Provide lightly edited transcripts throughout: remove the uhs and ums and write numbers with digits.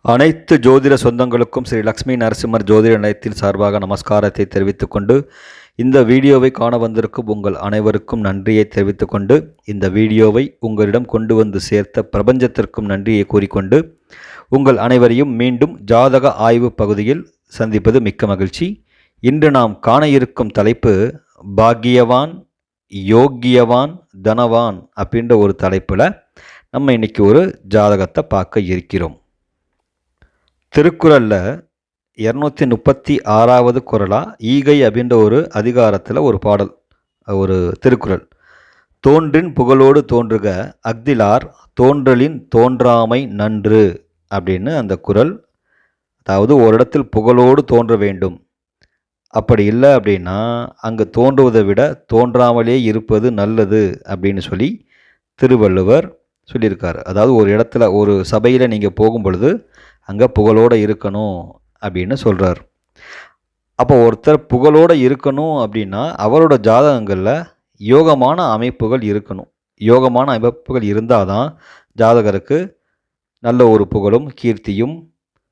அனைத்து ஜோதிட சொந்தங்களுக்கும் ஸ்ரீ லக்ஷ்மி நரசிம்மர் ஜோதிட நிலையத்தின் சார்பாக நமஸ்காரத்தை தெரிவித்துக்கொண்டு இந்த வீடியோவை காண வந்திருக்கும் உங்கள் அனைவருக்கும் நன்றியை தெரிவித்துக்கொண்டு இந்த வீடியோவை உங்களிடம் கொண்டு வந்து சேர்த்த பிரபஞ்சத்திற்கும் நன்றியை கூறிக்கொண்டு உங்கள் அனைவரையும் மீண்டும் ஜாதக ஆய்வு பகுதியில் சந்திப்பது மிக்க மகிழ்ச்சி. இன்று நாம் காண இருக்கும் தலைப்பு பாக்கியவான் யோக்கியவான் தனவான் அப்படின்ற ஒரு தலைப்பில் நம்ம இன்னைக்கு ஒரு ஜாதகத்தை பார்க்க இருக்கிறோம். திருக்குறளில் 236வது குறளா ஈகை அப்படின்ற ஒரு அதிகாரத்தில் ஒரு பாடல், ஒரு திருக்குறள். தோன்றின் புகழோடு தோன்றுக அஃதிலார் தோன்றலின் தோன்றாமை நன்று அப்படின்னு அந்த குறள். அதாவது ஒரு இடத்தில் புகழோடு தோன்ற வேண்டும், அப்படி இல்லை அப்படின்னா அங்கே தோன்றுவதை விட தோன்றாமலே இருப்பது நல்லது அப்படின்னு சொல்லி திருவள்ளுவர் சொல்லியிருக்கார். அதாவது ஒரு இடத்துல ஒரு சபையில் நீங்கள் போகும் பொழுது அங்கே புகழோடு இருக்கணும் அப்படின்னு சொல்கிறார். அப்போ ஒருத்தர் புகழோடு இருக்கணும் அப்படின்னா அவரோட ஜாதகங்களில் யோகமான அமைப்புகள் இருக்கணும். யோகமான அமைப்புகள் இருந்தால் தான் ஜாதகருக்கு நல்ல ஒரு புகழும் கீர்த்தியும்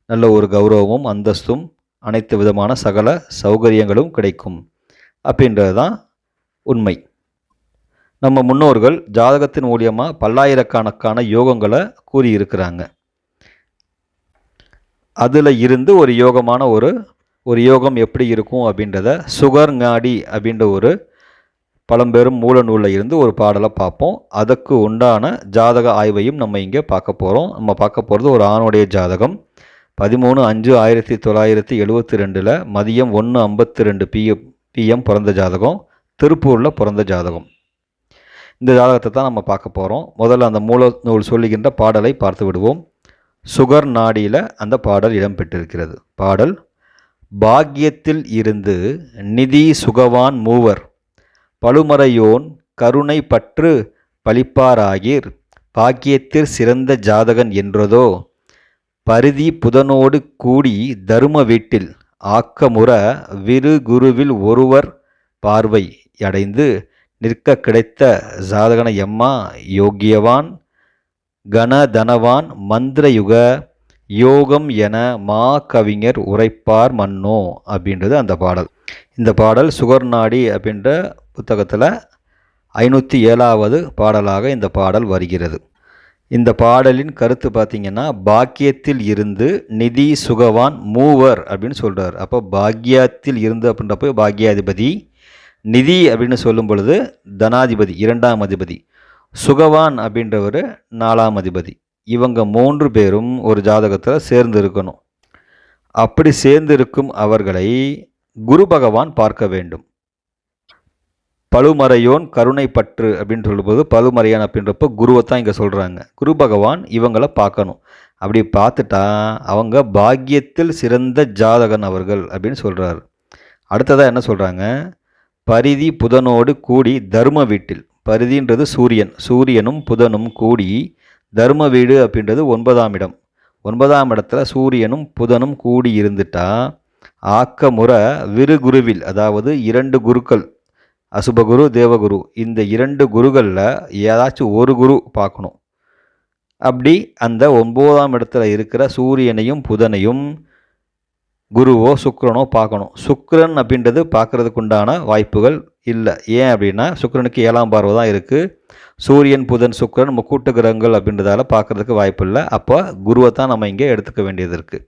நல்ல ஒரு கௌரவமும் அந்தஸ்தும் அனைத்து விதமான சகல சௌகரியங்களும் கிடைக்கும் அப்படின்றது தான் உண்மை. நம்ம முன்னோர்கள் ஜாதகத்தின் மூலியமாக பல்லாயிரக்கணக்கான யோகங்களை கூறியிருக்கிறாங்க. அதில் இருந்து ஒரு யோகமான ஒரு யோகம் எப்படி இருக்கும் அப்படின்றத சுகர் ஞாடி அப்படின்ற ஒரு பழம்பெரும் மூல நூலில் இருந்து ஒரு பாடலை பார்ப்போம். அதுக்கு உண்டான ஜாதக ஆய்வையும் நம்ம இங்கே பார்க்க போகிறோம். நம்ம பார்க்க போகிறது ஒரு ஆணுடைய ஜாதகம். 13/5/1972 மதியம் 1:52 PM பிறந்த ஜாதகம், திருப்பூரில் பிறந்த ஜாதகம். இந்த ஜாதகத்தை தான் நம்ம பார்க்க போகிறோம். முதல்ல அந்த மூல நூல் சொல்லுகின்ற பாடலை பார்த்து விடுவோம். சுகர் நாடியில் அந்த பாடல் இடம்பெற்றிருக்கிறது. பாடல்: பாக்கியத்தில் இருந்து நிதி சுகவான் மூவர் பழுமறையோன் கருணை பற்று பழிப்பாராகீர் பாக்கியத்தில் சிறந்த ஜாதகன் என்றதோ பரிதி புதனோடு கூடி தரும வீட்டில் ஆக்கமுற விரு குருவில் ஒருவர் பார்வை அடைந்து நிற்க கிடைத்த ஜாதகன எம்மா யோகியவான் கணதனவான் மந்திரயுக யோகம் என மா கவிஞர் உரைப்பார் மன்னோ அப்படின்றது அந்த பாடல். இந்த பாடல் சுகர் நாடி அப்படின்ற புத்தகத்தில் 507வது பாடலாக இந்த பாடல் வருகிறது. இந்த பாடலின் கருத்து பார்த்திங்கன்னா, பாக்கியத்தில் இருந்து நிதி சுகவான் மூவர் அப்படின்னு சொல்கிறார். அப்போ பாக்கியத்தில் இருந்து அப்படின்றப்போ பாக்கியாதிபதி, நிதி அப்படின்னு சொல்லும் பொழுது தனாதிபதி 2ஆம் அதிபதி, சுகவான் அப்படின்றவர் 4ஆம் அதிபதி. இவங்க 3 பேரும் ஒரு ஜாதகத்தில் சேர்ந்து இருக்கணும். அப்படி சேர்ந்து இருக்கும் அவர்களை குரு பகவான் பார்க்க வேண்டும். பழுமறையோன் கருணை பற்று அப்படின்னு சொல்லும்போது பழுமறையான் அப்படின்றப்போ குருவை தான் இங்கே சொல்கிறாங்க. குரு பகவான் இவங்களை பார்க்கணும். அப்படி பார்த்துட்டா அவங்க பாக்கியத்தில் சிறந்த ஜாதகன் அவர்கள் அப்படின்னு சொல்கிறாரு. அடுத்ததாக என்ன சொல்கிறாங்க? பரிதி புதனோடு கூடி தர்ம வீட்டில், பரிதின்றது சூரியன், சூரியனும் புதனும் கூடி தர்ம வீடு அப்படின்றது 9ஆம் இடம். 9ஆம் இடத்துல சூரியனும் புதனும் கூடி இருந்துட்டா ஆக்கமுற விரு குருவில், அதாவது 2 குருக்கள், அசுபகுரு தேவகுரு, இந்த 2 குருகளில் ஏதாச்சும் ஒரு குரு பார்க்கணும். அப்படி அந்த 9ஆம் இடத்துல இருக்கிற சூரியனையும் புதனையும் குருவோ சுக்கிரனோ பார்க்கணும். சுக்கிரன் அப்படின்றது பார்க்குறதுக்கு உண்டான வாய்ப்புகள் இல்லை. ஏன் அப்படின்னா சுக்கிரனுக்கு 7ஆம் பார்வை தான் இருக்குது. சூரியன் புதன் சுக்கிரன் முக்கூட்டு கிரகங்கள் அப்படின்றதால பார்க்குறதுக்கு வாய்ப்பு இல்லை. அப்போ குருவை தான் நம்ம இங்கே எடுத்துக்க வேண்டியது இருக்குது.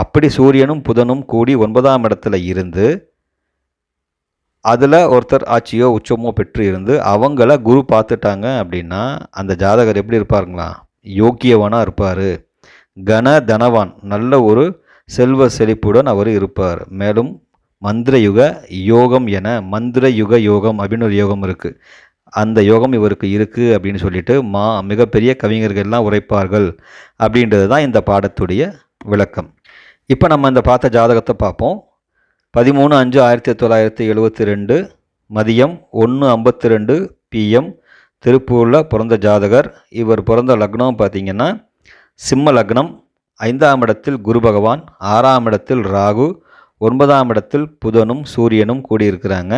அப்படி சூரியனும் புதனும் கூடி 9ஆம் இடத்துல இருந்து அதில் ஒருத்தர் ஆட்சியோ உச்சமோ பெற்று இருந்து அவங்கள குரு பார்த்துட்டாங்க அப்படின்னா அந்த ஜாதகர் எப்படி இருப்பாருங்களா? யோக்கியவனாக இருப்பார். கணதனவான், நல்ல ஒரு செல்வ செழிப்புடன் அவர் இருப்பார். மேலும் மந்திரயுக யோகம் என மந்திரயுக யோகம் அப்படின்னு ஒரு யோகம் இருக்குது. அந்த யோகம் இவருக்கு இருக்குது அப்படின்னு சொல்லிட்டு மிகப்பெரிய கவிஞர்கள்லாம் உரைப்பார்கள் அப்படின்றது தான் இந்த பாடத்துடைய விளக்கம். இப்போ நம்ம இந்த பார்த்த ஜாதகத்தை பார்ப்போம். 13/5/1972 மதியம் 1:52 PM திருப்பூரில் பிறந்த ஜாதகர். இவர் பிறந்த லக்னம் பார்த்திங்கன்னா சிம்ம லக்னம். 5ஆம் இடத்தில் குரு பகவான், 6ஆம் இடத்தில் ராகு, 9ஆம் இடத்தில் புதனும் சூரியனும் கூடியிருக்கிறாங்க.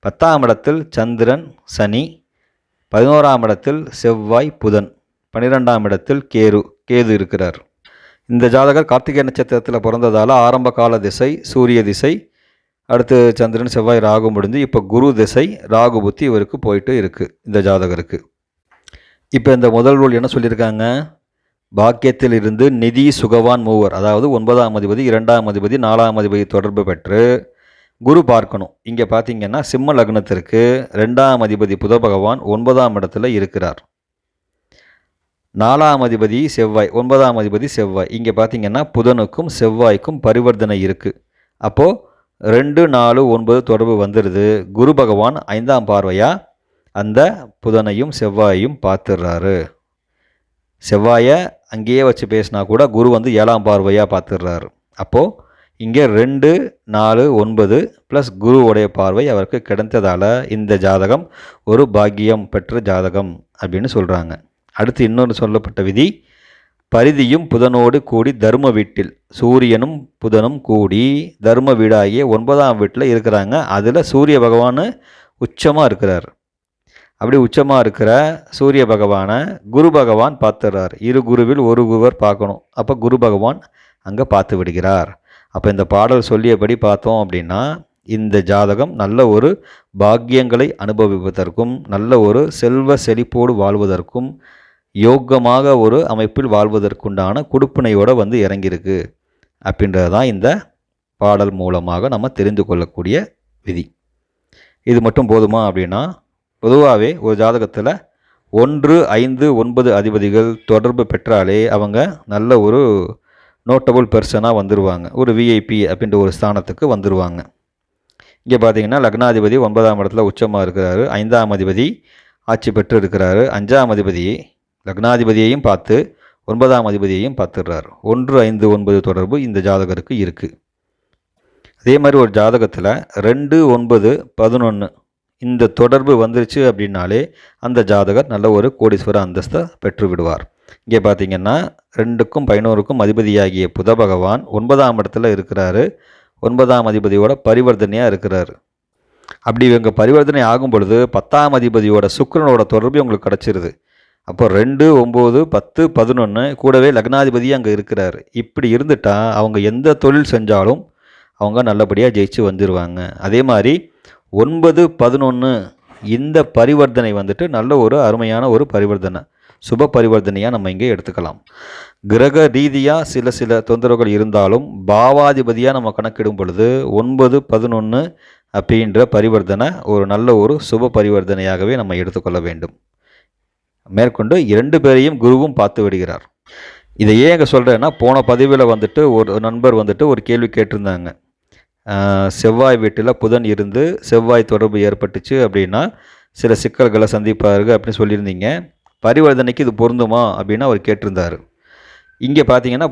10ஆம் இடத்தில் சந்திரன் சனி, 11ஆம் இடத்தில் செவ்வாய் புதன், 12ஆம் இடத்தில் கேது இருக்கிறார். இந்த ஜாதகர் கார்த்திகை நட்சத்திரத்தில் பிறந்ததால் ஆரம்ப கால திசை சூரிய திசை, அடுத்து சந்திரன் செவ்வாய் ராகு முடிஞ்சு இப்போ குரு திசை ராகு புத்தி இவருக்கு போயிட்டு இருக்குது இந்த ஜாதகருக்கு. இப்போ இந்த முதல் ரூல் என்ன சொல்லியிருக்காங்க, பாக்கியத்தில் இருந்து நிதி சுகவான் மூவர், அதாவது 9ஆம் அதிபதி 2ஆம் அதிபதி 4ஆம் அதிபதி தொடர்பு பெற்று குரு பார்க்கணும். இங்கே பார்த்தீங்கன்னா சிம்ம லக்னத்திற்கு 2ஆம் அதிபதி புத பகவான் 9ஆம் இடத்துல இருக்கிறார். 4ஆம் அதிபதி செவ்வாய், 9ஆம் அதிபதி செவ்வாய். இங்கே பார்த்தீங்கன்னா புதனுக்கும் செவ்வாய்க்கும் பரிவர்த்தனை இருக்குது. அப்போது 2, 4, 9 தொடர்பு வந்துடுது. குரு பகவான் 5ஆம் பார்வையாக அந்த புதனையும் செவ்வாயையும் பார்த்துடுறாரு. செவ்வாயை அங்கேயே வச்சு பேசினா கூட குரு வந்து 7ஆம் பார்வையாக பார்த்துடுறாரு. அப்போது இங்கே 2, 4, 9 ப்ளஸ் குருவுடைய பார்வை அவருக்கு கிடைத்ததால் இந்த ஜாதகம் ஒரு பாக்கியம் பெற்ற ஜாதகம் அப்படின்னு சொல்கிறாங்க. அடுத்து இன்னொன்று சொல்லப்பட்ட விதி, பரிதியும் புதனோடு கூடி தர்ம வீட்டில், சூரியனும் புதனும் கூடி தர்ம வீடாகிய 9ஆம் வீட்டில் இருக்கிறாங்க. அதில் சூரிய பகவான் உச்சமாக இருக்கிறார். அப்படி உச்சமாக இருக்கிற சூரிய பகவானை குரு பகவான் பார்த்துறார். இரு குருவில் ஒரு குருவர் பார்க்கணும். அப்போ குரு பகவான் அங்கே பார்த்து விடுகிறார். அப்போ இந்த பாடல் சொல்லியபடி பார்த்தோம் அப்படின்னா இந்த ஜாதகம் நல்ல ஒரு பாக்கியங்களை அனுபவிப்பதற்கும் நல்ல ஒரு செல்வ செழிப்போடு வாழ்வதற்கும் யோகமாக ஒரு அமைப்பில் வாழ்வதற்குண்டான கொடுப்பினையோடு வந்து இறங்கியிருக்கு அப்படின்றது தான் இந்த பாடல் மூலமாக நம்ம தெரிந்து கொள்ளக்கூடிய விதி. இது மட்டும் போதுமா அப்படின்னா, பொதுவாகவே ஒரு ஜாதகத்தில் 1, 5, 9 அதிபதிகள் தொடர்பு பெற்றாலே அவங்க நல்ல ஒரு நோட்டபுள் பர்சனாக வந்துடுவாங்க, ஒரு விஐபி அப்படின்ற ஒரு ஸ்தானத்துக்கு வந்துடுவாங்க. இங்கே பார்த்தீங்கன்னா லக்னாதிபதி 9ஆம் இடத்துல உச்சமாக இருக்கிறாரு, 5ஆம் அதிபதி ஆட்சி பெற்று இருக்கிறாரு, 5ஆம் அதிபதி லக்னாதிபதியையும் பார்த்து 9ஆம் அதிபதியையும் பார்த்துடுறாரு. 1, 5, 9 தொடர்பு இந்த ஜாதகருக்கு இருக்குது. அதே மாதிரி ஒரு ஜாதகத்தில் 2, 9, 11 இந்த தொடர்பு வந்துருச்சு அப்படின்னாலே அந்த ஜாதகர் நல்ல ஒரு கோடீஸ்வர அந்தஸ்தை பெற்று விடுவார். இங்கே பார்த்தீங்கன்னா 2க்கும் 11க்கும் அதிபதியாகிய புத பகவான் 9ஆம் இடத்துல இருக்கிறாரு. 9ஆம் அதிபதியோட பரிவர்த்தனையாக இருக்கிறாரு. அப்படி இவங்க பரிவர்த்தனை ஆகும் பொழுது 10ஆம் அதிபதியோட சுக்கிரனோட தொடர்பு உங்களுக்கு கிடச்சிருது. அப்போ 2, 9, 10, 11 கூடவே லக்னாதிபதியும் அங்கே இருக்கிறார். இப்படி இருந்துட்டால் அவங்க எந்த தொழில் செஞ்சாலும் அவங்க நல்லபடியாக ஜெயிச்சு வந்துடுவாங்க. அதே மாதிரி 9, 11 இந்த பரிவர்த்தனை வந்துட்டு நல்ல ஒரு அருமையான ஒரு பரிவர்த்தனை, சுப பரிவர்த்தனையாக நம்ம இங்கே எடுத்துக்கலாம். கிரக ரீதியாக சில தொந்தரவுகள் இருந்தாலும் பாவாதிபதியாக நம்ம கணக்கிடும் பொழுது 9, 11 அப்படின்ற பரிவர்த்தனை ஒரு நல்ல ஒரு சுப பரிவர்த்தனையாகவே நம்ம எடுத்துக்கொள்ள வேண்டும். மேற்கொண்டு 2 பேரையும் குருவும் பார்த்து விடுகிறார். இதை ஏன் எங்கே சொல்கிறேன்னா, போன பதிவில் வந்துட்டு ஒரு நண்பர் வந்துட்டு ஒரு கேள்வி கேட்டிருந்தாங்க. செவ்வாய் வீட்டில் புதன் இருந்து செவ்வாய் தொடர்பு ஏற்பட்டுச்சு அப்படின்னா சில சிக்கல்களை சந்திப்பார்கள் அப்படின்னு சொல்லியிருந்தீங்க. பரிவர்த்தனைக்கு இது பொருந்துமா அப்படின்னு அவர் கேட்டிருந்தார். இங்கே பார்த்தீங்கன்னா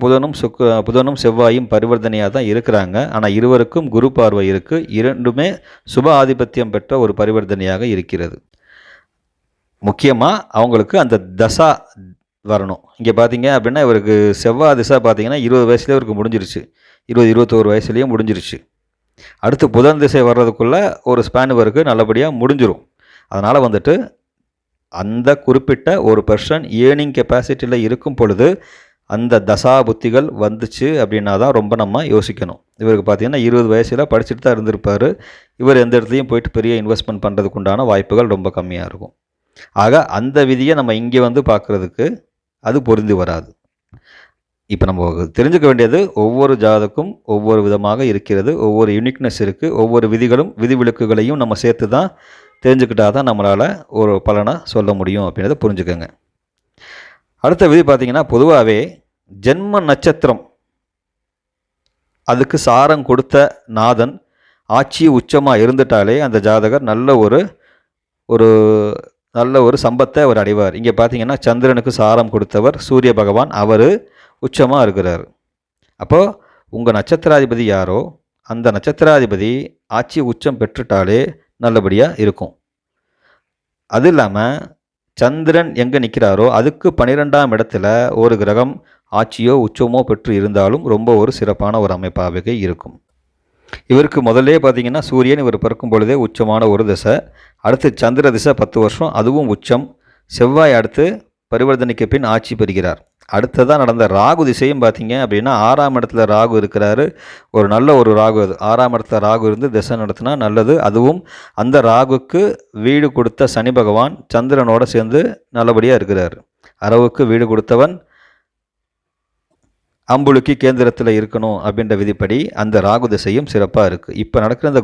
புதனும் செவ்வாயும் பரிவர்த்தனையாக தான் இருக்கிறாங்க. ஆனால் இருவருக்கும் குரு பார்வை இருக்குது. இரண்டுமே சுப ஆதிபத்தியம் பெற்ற ஒரு பரிவர்த்தனையாக இருக்கிறது. முக்கியமாக அவங்களுக்கு அந்த தசா வரணும். இங்கே பார்த்தீங்க அப்படின்னா இவருக்கு செவ்வாய் திசை பார்த்தீங்கன்னா 20 வயசுலேயே இவருக்கு முடிஞ்சிருச்சு, 20, 21 வயசுலேயே முடிஞ்சிருச்சு. அடுத்து புதன் திசை வர்றதுக்குள்ளே ஒரு ஸ்பேன் இவருக்கு நல்லபடியாக முடிஞ்சிடும். அதனால் வந்துட்டு அந்த குறிப்பிட்ட ஒரு பர்சன் ஏர்னிங் கெப்பாசிட்டியில் இருக்கும் பொழுது அந்த தசா புத்திகள் வந்துச்சு அப்படின்னா தான் ரொம்ப நம்ம யோசிக்கணும். இவருக்கு பார்த்திங்கன்னா 20 வயசில் படிச்சுட்டு தான் இருந்திருப்பார். இவர் எந்த இடத்துலையும் போயிட்டு பெரிய இன்வெஸ்ட்மெண்ட் பண்ணுறதுக்கு உண்டான வாய்ப்புகள் ரொம்ப கம்மியாக இருக்கும். ஆக அந்த விதியை நம்ம இங்கே வந்து பார்க்குறதுக்கு அது பொருந்தி வராது. இப்போ நம்ம தெரிஞ்சுக்க வேண்டியது, ஒவ்வொரு ஜாதகம் ஒவ்வொரு விதமாக இருக்கிறது, ஒவ்வொரு யூனிக்னஸ் இருக்குது, ஒவ்வொரு விதிகளும் விதிவிலக்குகளையும் நம்ம சேர்த்து தான் தெரிஞ்சுக்கிட்டால் தான் நம்மளால் ஒரு பலனை சொல்ல முடியும் அப்படின்றத புரிஞ்சுக்கோங்க. அடுத்த விதி பார்த்திங்கன்னா, பொதுவாகவே ஜென்ம நட்சத்திரம் அதுக்கு சாரம் கொடுத்த நாதன் ஆட்சி உச்சமாக இருந்துட்டாலே அந்த ஜாதகர் நல்ல ஒரு சம்பத்தை அவர் அடைவார். இங்கே பார்த்தீங்கன்னா சந்திரனுக்கு சாரம் கொடுத்தவர் சூரிய பகவான், அவர் உச்சமாக இருக்கிறார். அப்போது உங்கள் நட்சத்திராதிபதி யாரோ அந்த நட்சத்திராதிபதி ஆட்சி உச்சம் பெற்றுட்டாலே நல்லபடியாக இருக்கும். அது இல்லாமல் சந்திரன் எங்கே நிற்கிறாரோ அதுக்கு 12ஆம் இடத்துல ஒரு கிரகம் ஆட்சியோ உச்சமோ பெற்று இருந்தாலும் ரொம்ப ஒரு சிறப்பான ஒரு அமைப்பாகவே இருக்கும். இவருக்கு முதல்லே பார்த்தீங்கன்னா சூரியன் இவர் பிறக்கும் பொழுதே உச்சமான ஒரு திசை, அடுத்து சந்திர திசை 10 வருஷம், அதுவும் உச்சம். செவ்வாய் அடுத்து பரிவர்த்தனைக்கு பின் ஆட்சி பெறுகிறார். அடுத்ததாக நடந்த ராகு திசையும் பார்த்தீங்க அப்படின்னா 6ஆம் இடத்துல ராகு இருக்கிறாரு. ஒரு நல்ல ஒரு ராகு அது. 6ஆம் இடத்துல ராகு இருந்து திசை நடத்தினா நல்லது. அதுவும் அந்த ராகுக்கு வீடு கொடுத்த சனி பகவான் சந்திரனோட சேர்ந்து நல்லபடியாக இருக்கிறார். அரவுக்கு வீடு கொடுத்தவன் அம்புலுக்கு கேந்திரத்தில் இருக்கணும் அப்படின்ற விதிப்படி அந்த ராகு திசையும் சிறப்பாக இருக்குது. இப்போ நடக்கிற இந்த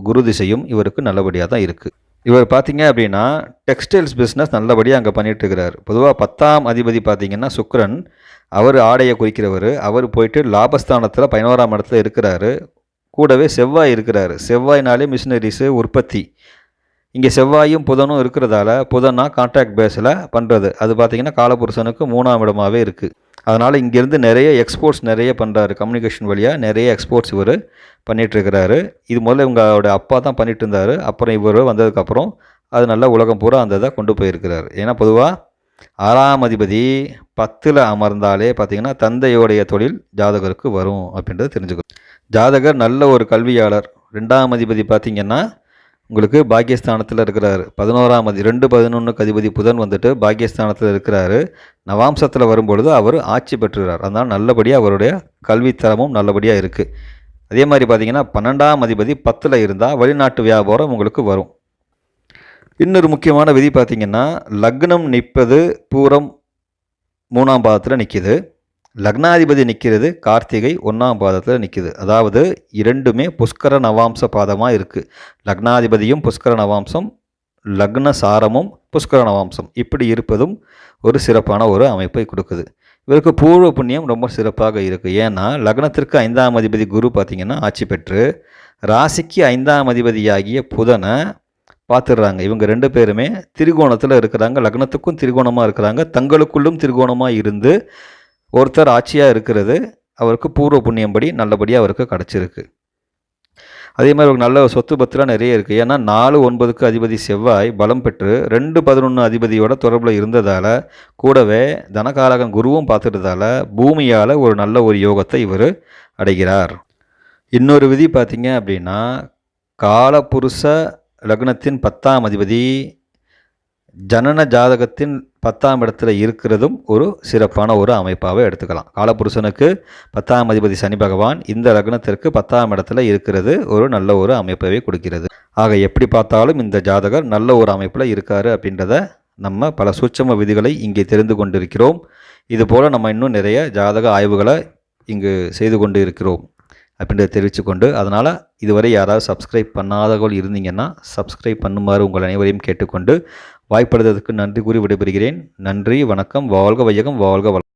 குரு திசையும் இவருக்கு நல்லபடியாக தான் இருக்குது. இவர் பார்த்தீங்க அப்படின்னா டெக்ஸ்டைல்ஸ் பிஸ்னஸ் நல்லபடியாக அங்கே பண்ணிகிட்டு இருக்கிறார். பொதுவாக 10ஆம் அதிபதி பார்த்தீங்கன்னா சுக்கிரன், அவர் ஆடையை குறிக்கிறவர். அவர் போயிட்டு லாபஸ்தானத்தில் 11ஆம் இடத்துல இருக்கிறாரு. கூடவே செவ்வாய் இருக்கிறாரு. செவ்வாய்னாலே மிஷினரிஸு, உற்பத்தி. இங்கே செவ்வாயும் புதனும் இருக்கிறதால புதனா கான்ட்ராக்ட் பேஸில் பண்ணுறது. அது பார்த்திங்கன்னா காலபுருஷனுக்கு 3ஆம் இடமாகவே இருக்குது. அதனால் இங்கேருந்து நிறைய எக்ஸ்போர்ட்ஸ் நிறைய பண்ணுறாரு. கம்யூனிகேஷன் வழியாக நிறைய எக்ஸ்போர்ட்ஸ் இவர் பண்ணிகிட்ருக்கிறாரு. இது முதல்ல இவங்களோட அப்பா தான் பண்ணிகிட்டு இருந்தார். அப்புறம் இவர் வந்ததுக்கப்புறம் அது நல்லா உலகம் பூரா அந்த இதை கொண்டு போயிருக்கிறார். ஏன்னா பொதுவாக 6ஆம் அதிபதி 10ல் அமர்ந்தாலே பார்த்திங்கன்னா தந்தையோடைய தொழில் ஜாதகருக்கு வரும் அப்படின்றது தெரிஞ்சுக்கணும். ஜாதகர் நல்ல ஒரு கல்வியாளர். 2ஆம் அதிபதி பார்த்திங்கன்னா உங்களுக்கு பாக்கியஸ்தானத்தில் இருக்கிறார். 11ஆம் 2-11க்கு அதிபதி புதன் வந்துட்டு பாக்கியஸ்தானத்தில் இருக்கிறாரு. நவாம்சத்தில் வரும்பொழுது அவர் ஆட்சி பெற்றுகிறார். அதனால் நல்லபடியாக அவருடைய கல்வித்தரமும் நல்லபடியாக இருக்குது. அதே மாதிரி பார்த்திங்கன்னா 12ஆம் அதிபதி 10ல் இருந்தால் வெளிநாட்டு வியாபாரம் உங்களுக்கு வரும். இன்னொரு முக்கியமான விதி பார்த்திங்கன்னா லக்னம் நிற்பது பூரம் 3ஆம் பாதத்தில் நிற்கிது. லக்னாதிபதி நிற்கிறது கார்த்திகை 1ஆம் பாதத்தில் நிற்கிது. அதாவது இரண்டுமே புஷ்கர நவாம்ச பாதமாக இருக்குது. லக்னாதிபதியும் புஷ்கர நவாம்சம், லக்ன சாரமும் புஷ்கர நவாம்சம் இப்படி இருப்பதும் ஒரு சிறப்பான ஒரு அமைப்பை கொடுக்குது. இவருக்கு பூர்வ புண்ணியம் ரொம்ப சிறப்பாக இருக்குது. ஏன்னா லக்னத்திற்கு 5ஆம் அதிபதி குரு பார்த்திங்கன்னா ஆட்சி பெற்று ராசிக்கு 5ஆம் அதிபதியாகிய புதனை பார்த்துடுறாங்க. இவங்க 2 பேருமே திரிகோணத்தில் இருக்கிறாங்க. லக்னத்துக்கும் திரிகோணமாக இருக்கிறாங்க. தங்களுக்குள்ளும் திரிகோணமாக இருந்து ஒருத்தர் ஆட்சியாக இருக்கிறது அவருக்கு பூர்வ புண்ணியம்படி நல்லபடியாக அவருக்கு கிடச்சிருக்கு. அதே மாதிரி ஒரு நல்ல சொத்து பத்திரம் நிறைய இருக்குது. ஏன்னா 4-9க்கு அதிபதி செவ்வாய் பலம் பெற்று 2-11 அதிபதியோட தொடர்பில் இருந்ததால் கூடவே தனகாரகன் குருவும் பார்த்துட்டதால பூமியால் ஒரு நல்ல ஒரு யோகத்தை இவர் அடைகிறார். இன்னொரு விதி பார்த்திங்க அப்படின்னா காலபுருஷ லக்னத்தின் 10ஆம் அதிபதி ஜனன ஜாதகத்தின் 10ஆம் இடத்துல இருக்கிறதும் ஒரு சிறப்பான ஒரு அமைப்பாகவே எடுத்துக்கலாம். காலபுருஷனுக்கு 10ஆம் அதிபதி சனி பகவான் இந்த லக்னத்திற்கு 10ஆம் இடத்துல இருக்கிறது ஒரு நல்ல ஒரு அமைப்பவே கொடுக்கிறது. ஆக எப்படி பார்த்தாலும் இந்த ஜாதகர் நல்ல ஒரு அமைப்பில் இருக்கார் அப்படின்றத நம்ம பல சூட்சம விதிகளை இங்கே தெரிந்து கொண்டிருக்கிறோம். இதுபோல் நம்ம இன்னும் நிறைய ஜாதக ஆய்வுகளை இங்கு செய்து கொண்டு இருக்கிறோம் அப்படின்றத தெரிவித்துக்கொண்டு, அதனால் இதுவரை யாராவது சப்ஸ்கிரைப் பண்ணாதவர்கள் இருந்தீங்கன்னா சப்ஸ்கிரைப் பண்ணுமாறு உங்கள் அனைவரையும் கேட்டுக்கொண்டு வாய்ப்படுவதற்கு நன்றி கூறி விடைபெறுகிறேன். நன்றி, வணக்கம், வாழ்க வையகம், வாழ்க வளம்.